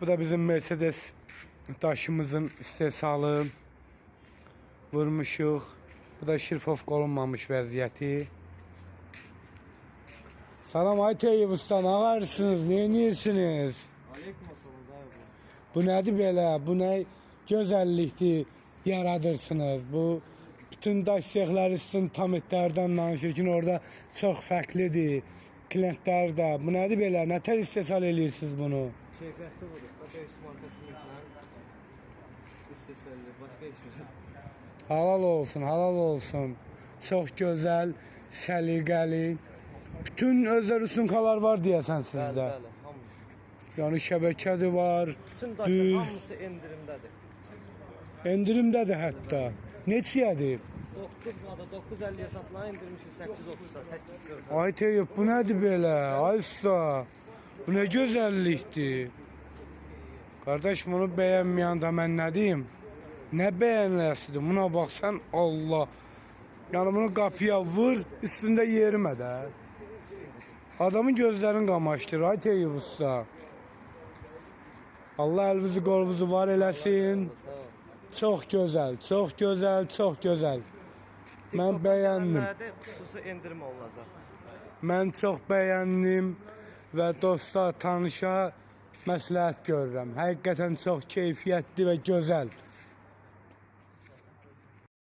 Bu da bizim Mercedes daşımızın istehsalı. Vurmuşuq. Bu da şirfof olunmamış vəziyyəti. Salam Ayteyev usta, ne varsınız? Ne yersiniz? Aleyküm assalam dayı bu. Bu nədir belə? Bu nə gözəllikdir yaradırsınız? Bu bütün daş sexləri sizin tam etlərdən danışır ki, orada çox fərqlidir. Klientlər də. Bu nədir belə? Nətər istehsal edirsiniz bunu? Keyfiyyətli vuruq. Başka iş markasından istesəlli, başka işler. Halal olsun, halal olsun. Çox gözəl, səliqəli. Bütün özləri üstünkalar var deyəsən sizdə. Bəli, hamısı. Yəni şəbəkədir var, Bütün daşın düz. hamısı endirimdədir. Endirimdədir hətta. Neçəyədir? 9.50'ye satılan indirmişik 8.30'da, 8.40'da. Ay Teyyub, bu nədir belə? Ay usta, bu nə gözəllikdir. Qardaş, bunu bəyənməyən də mən nə deyim? Nə bəyəniləsidir? Buna baxsan, Allah. Yəni bunu qapıya vur, üstündə yerimə də. Adamın gözlərini qamaşdırır, ay Teyyub usta. Allah əlinizi qolunuzu var eləsin. Sağ ol. Çox gözəl, çox gözəl, çox gözəl. Mən bəyəndim. Xüsusi endirim olacaq. Mən çox bəyəndim və dosta, tanışa məsləhət görürəm. Həqiqətən çox keyfiyyətli və gözəl.